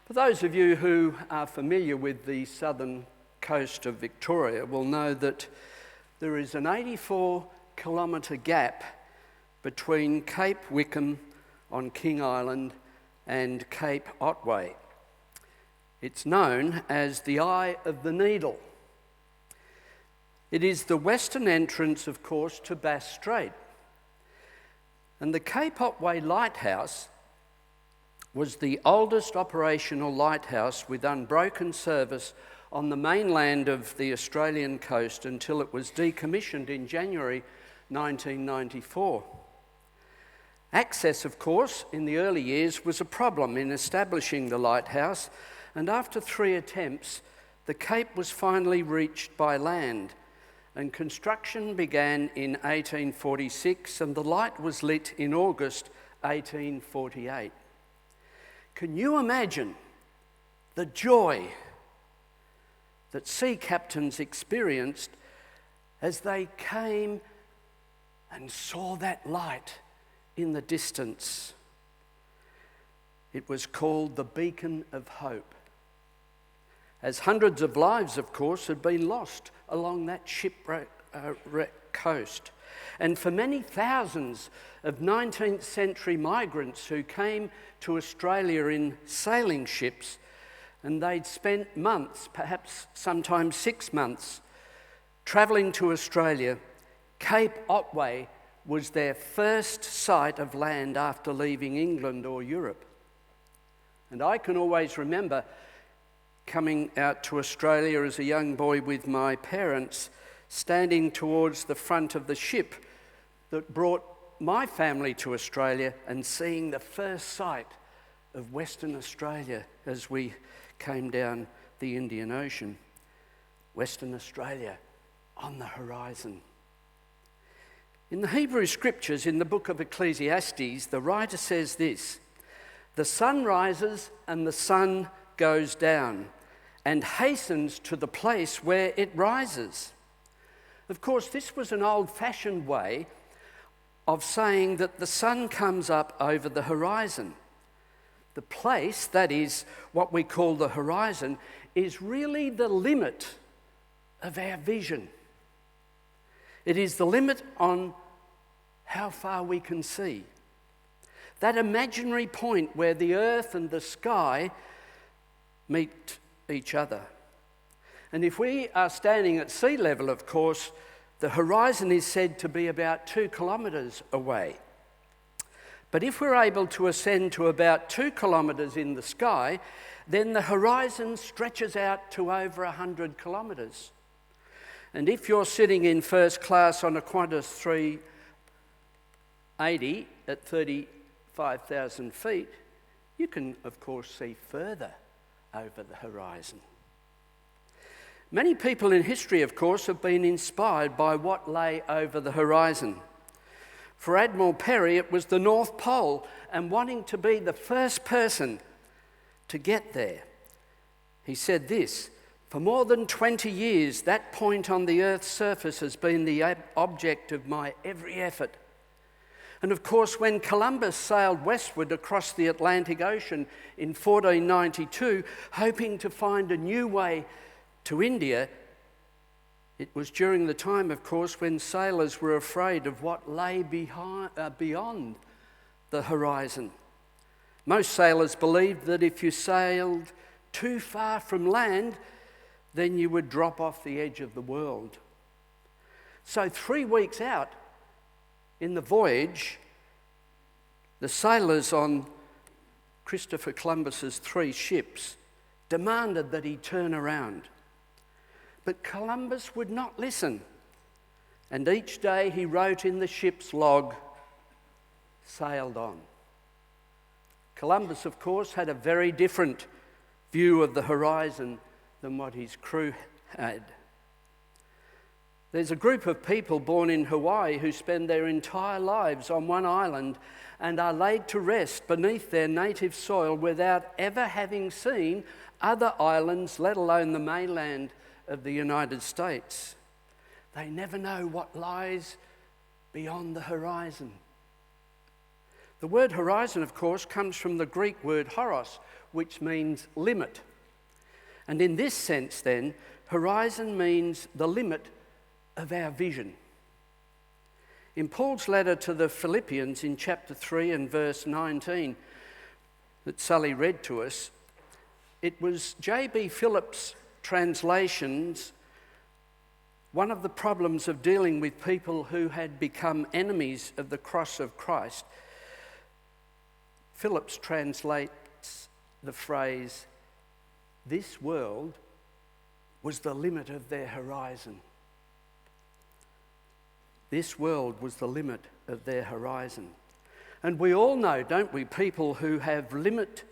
For those of you who are familiar with the southern coast of Victoria will know that there is an 84-kilometre gap between Cape Wickham on King Island and Cape Otway. It's known as the Eye of the Needle. It is the western entrance, of course, to Bass Strait. And the Cape Otway Lighthouse was the oldest operational lighthouse with unbroken service on the mainland of the Australian coast until it was decommissioned in January 1994. Access, of course, in the early years was a problem in establishing the lighthouse, and after 3 attempts, the Cape was finally reached by land, and construction began in 1846, and the light was lit in August 1848. Can you imagine the joy that sea captains experienced as they came and saw that light in the distance? It was called the Beacon of Hope, as hundreds of lives, of course, had been lost along that shipwrecked coast. And for many thousands of 19th century migrants who came to Australia in sailing ships, and they'd spent months, perhaps sometimes 6 months, travelling to Australia, Cape Otway was their first sight of land after leaving England or Europe. And I can always remember coming out to Australia as a young boy with my parents, standing towards the front of the ship that brought my family to Australia and seeing the first sight of Western Australia as we came down the Indian Ocean. Western Australia on the horizon. In the Hebrew Scriptures, in the book of Ecclesiastes, the writer says this: "The sun rises and the sun goes down and hastens to the place where it rises." Of course, this was an old-fashioned way of saying that the sun comes up over the horizon. The place, that is what we call the horizon, is really the limit of our vision. It is the limit on how far we can see. That imaginary point where the earth and the sky meet each other. And if we are standing at sea level, of course, the horizon is said to be about 2 kilometres away. But if we're able to ascend to about 2 kilometres in the sky, then the horizon stretches out to over 100 kilometres. And if you're sitting in first class on a Qantas 380 at 35,000 feet, you can, of course, see further over the horizon. Many people in history, of course, have been inspired by what lay over the horizon. For Admiral Perry, it was the North Pole, and wanting to be the first person to get there. He said this: "For more than 20 years, that point on the Earth's surface has been the object of my every effort." And of course, when Columbus sailed westward across the Atlantic Ocean in 1492, hoping to find a new way to India, it was during the time, of course, when sailors were afraid of what lay beyond the horizon. Most sailors believed that if you sailed too far from land, then you would drop off the edge of the world. So 3 weeks out in the voyage, the sailors on Christopher Columbus's 3 ships demanded that he turn around. But Columbus would not listen, and each day he wrote in the ship's log, "Sailed on." Columbus, of course, had a very different view of the horizon than what his crew had. There's a group of people born in Hawaii who spend their entire lives on one island and are laid to rest beneath their native soil without ever having seen other islands, let alone the mainland of the United States. They never know what lies beyond the horizon. The word horizon, of course, comes from the Greek word horos, which means limit. And in this sense, then, horizon means the limit of our vision. In Paul's letter to the Philippians in chapter 3 and verse 19 that Sully read to us, it was J.B. Phillips' translations. One of the problems of dealing with people who had become enemies of the cross of Christ, Phillips translates the phrase, "This world was the limit of their horizon." This world was the limit of their horizon. And we all know, don't we, people who have limit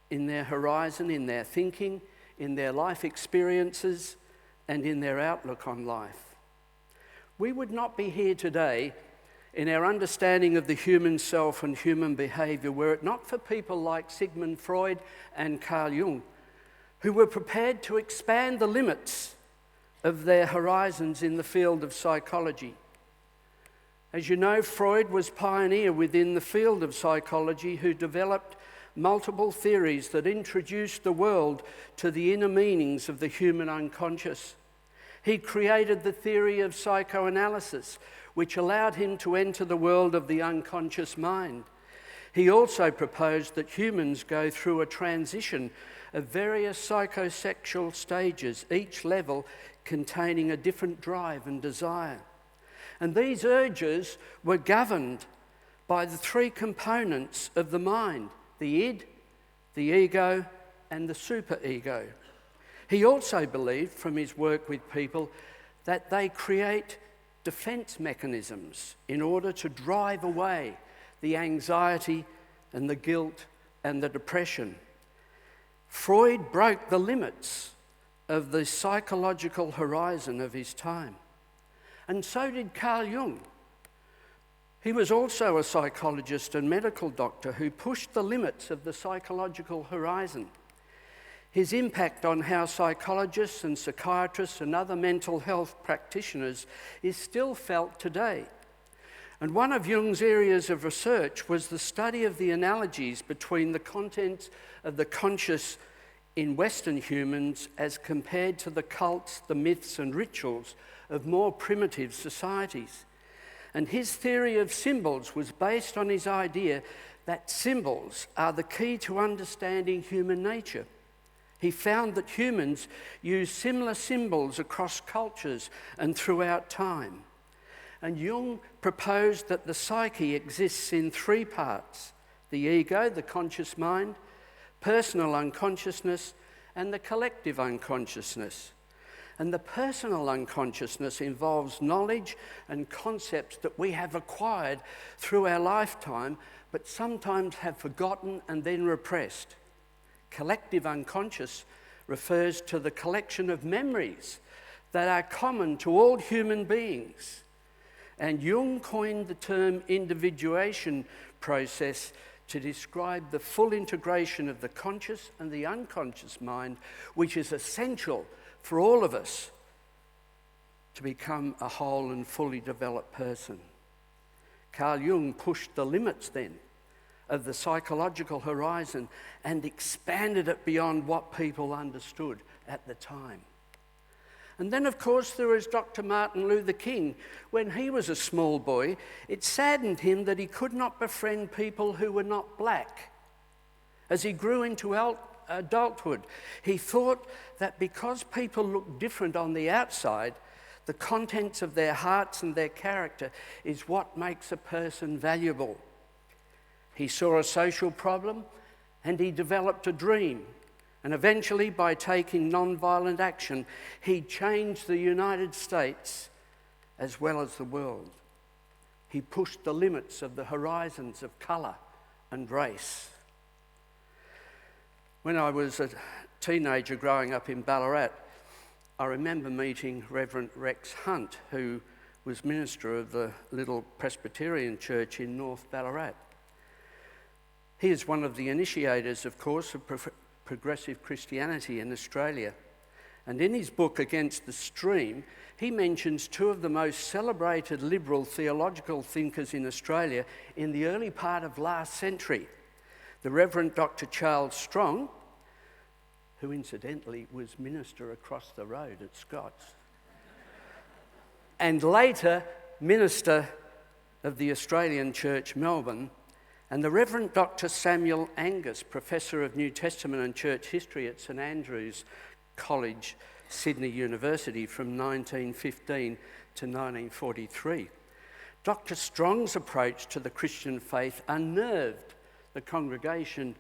in their horizon, in their thinking, in their life experiences, and in their outlook on life. We would not be here today in our understanding of the human self and human behaviour were it not for people like Sigmund Freud and Carl Jung, who were prepared to expand the limits of their horizons in the field of psychology. As you know, Freud was pioneer within the field of psychology who developed multiple theories that introduced the world to the inner meanings of the human unconscious. He created the theory of psychoanalysis, which allowed him to enter the world of the unconscious mind. He also proposed that humans go through a transition of various psychosexual stages, each level containing a different drive and desire. And these urges were governed by the three components of the mind: the id, the ego, and the superego. He also believed, from his work with people, that they create defense mechanisms in order to drive away the anxiety and the guilt and the depression. Freud broke the limits of the psychological horizon of his time. And so did Carl Jung. He was also a psychologist and medical doctor who pushed the limits of the psychological horizon. His impact on how psychologists and psychiatrists and other mental health practitioners is still felt today. And one of Jung's areas of research was the study of the analogies between the contents of the conscious in Western humans as compared to the cults, the myths and rituals of more primitive societies. And his theory of symbols was based on his idea that symbols are the key to understanding human nature. He found that humans use similar symbols across cultures and throughout time. And Jung proposed that the psyche exists in three parts: the ego, the conscious mind, personal unconsciousness, and the collective unconsciousness. And the personal unconsciousness involves knowledge and concepts that we have acquired through our lifetime, but sometimes have forgotten and then repressed. Collective unconscious refers to the collection of memories that are common to all human beings. And Jung coined the term individuation process to describe the full integration of the conscious and the unconscious mind, which is essential for all of us to become a whole and fully developed person. Carl Jung pushed the limits then of the psychological horizon and expanded it beyond what people understood at the time. And then, of course, there is Dr. Martin Luther King. When he was a small boy, it saddened him that he could not befriend people who were not black. As he grew into adulthood, he thought that because people look different on the outside, the contents of their hearts and their character is what makes a person valuable. He saw a social problem and he developed a dream. And eventually, by taking non-violent action, he changed the United States as well as the world. He pushed the limits of the horizons of colour and race. When I was a teenager growing up in Ballarat, I remember meeting Reverend Rex Hunt, who was minister of the little Presbyterian church in North Ballarat. He is one of the initiators, of course, of progressive Christianity in Australia. And in his book, Against the Stream, he mentions two of the most celebrated liberal theological thinkers in Australia in the early part of last century. The Reverend Dr. Charles Strong, who incidentally was minister across the road at Scott's, and later minister of the Australian Church, Melbourne, and the Reverend Dr. Samuel Angus, Professor of New Testament and Church History at St Andrews College, Sydney University from 1915 to 1943. Dr. Strong's approach to the Christian faith unnerved the congregation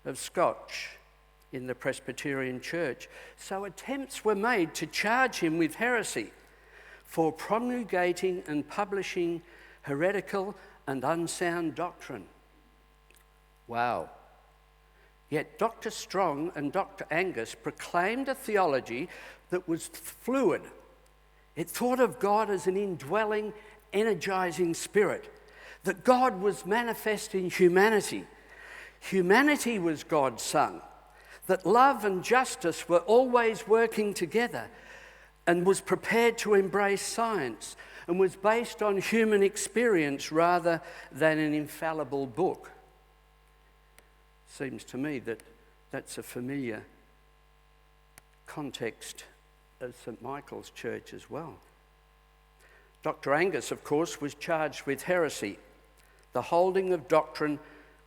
of Scotch in the Presbyterian Church, so attempts were made to charge him with heresy for promulgating and publishing heretical and unsound doctrine. Wow. Yet Dr. Strong and Dr. Angus proclaimed a theology that was fluid. It thought of God as an indwelling, energizing spirit, that God was manifest in humanity. Humanity was God's Son, that love and justice were always working together, and was prepared to embrace science, and was based on human experience rather than an infallible book. Seems to me that that's a familiar context of St Michael's Church as well. Dr. Angus, of course, was charged with heresy, the holding of doctrine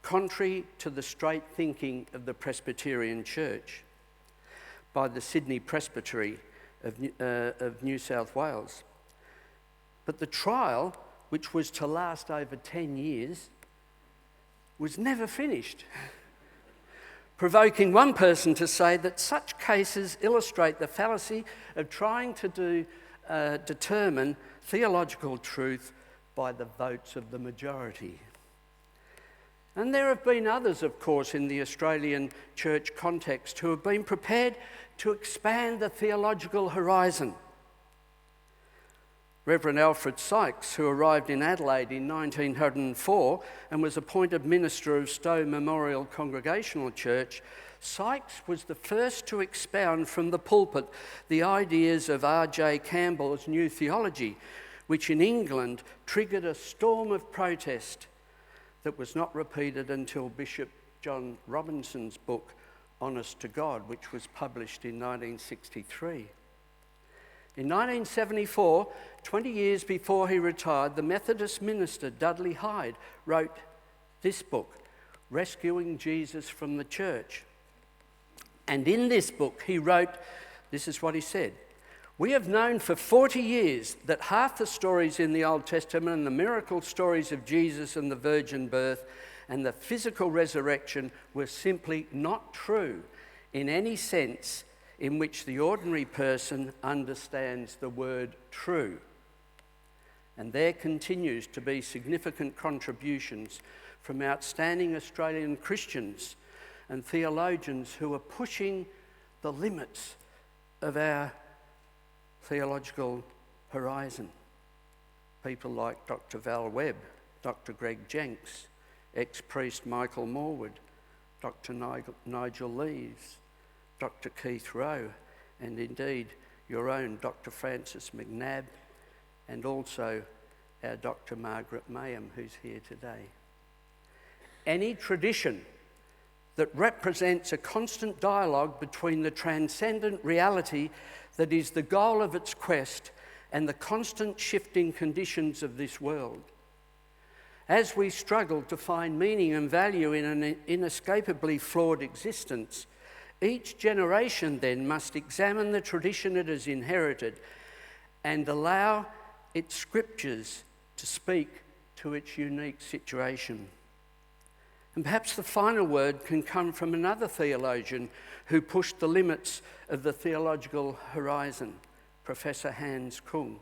contrary to the straight thinking of the Presbyterian Church, by the Sydney Presbytery of New South Wales. But the trial, which was to last over 10 years, was never finished, provoking one person to say that such cases illustrate the fallacy of trying to determine theological truth by the votes of the majority. And there have been others, of course, in the Australian church context who have been prepared to expand the theological horizon. Reverend Alfred Sykes, who arrived in Adelaide in 1904 and was appointed minister of Stowe Memorial Congregational Church, Sykes was the first to expound from the pulpit the ideas of R.J. Campbell's New Theology, which in England triggered a storm of protest that was not repeated until Bishop John Robinson's book, Honest to God, which was published in 1963. In 1974, 20 years before he retired, the Methodist minister Dudley Hyde wrote this book, Rescuing Jesus from the Church. And in this book he wrote, this is what he said, "We have known for 40 years that half the stories in the Old Testament and the miracle stories of Jesus and the virgin birth and the physical resurrection were simply not true in any sense in which the ordinary person understands the word true. And there continues to be significant contributions from outstanding Australian Christians and theologians who are pushing the limits of our theological horizon. People like Dr. Val Webb, Dr. Greg Jenks, ex-priest Michael Morwood, Dr. Nigel Lees, Dr. Keith Rowe, and indeed your own Dr. Francis McNabb, and also our Dr. Margaret Mayhem, who's here today. Any tradition that represents a constant dialogue between the transcendent reality that is the goal of its quest and the constant shifting conditions of this world. As we struggle to find meaning and value in an inescapably flawed existence, each generation then must examine the tradition it has inherited and allow its scriptures to speak to its unique situation. And perhaps the final word can come from another theologian who pushed the limits of the theological horizon, Professor Hans Küng.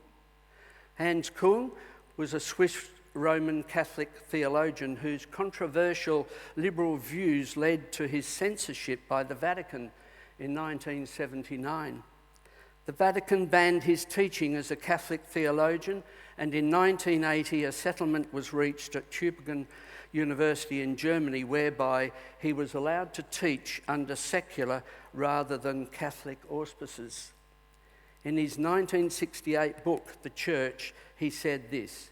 Hans Küng was a Swiss Roman Catholic theologian whose controversial liberal views led to his censorship by the Vatican in 1979. The Vatican banned his teaching as a Catholic theologian, and in 1980 a settlement was reached at Tübingen University in Germany whereby he was allowed to teach under secular rather than Catholic auspices. In his 1968 book, The Church, he said this: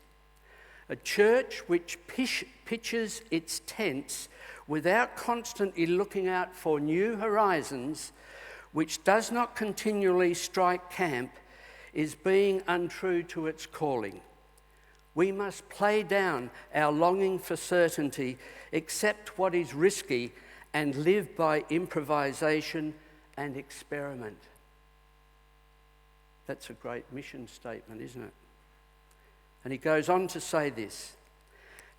"A church which pitches its tents without constantly looking out for new horizons, which does not continually strike camp, is being untrue to its calling. We must play down our longing for certainty, accept what is risky, and live by improvisation and experiment." That's a great mission statement, isn't it? And he goes on to say this: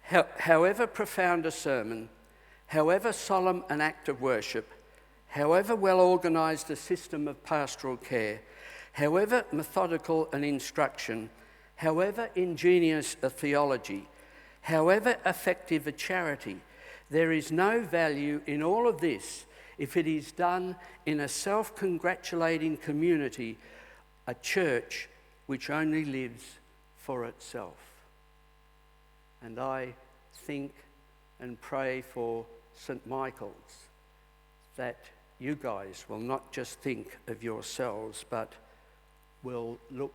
"However profound a sermon, however solemn an act of worship, however well organised a system of pastoral care, however methodical an instruction, however ingenious a theology, however effective a charity, there is no value in all of this if it is done in a self-congratulating community, a church which only lives for itself." And I think and pray for St. Michael's that you guys will not just think of yourselves, but will look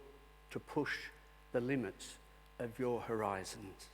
to push the limits of your horizons.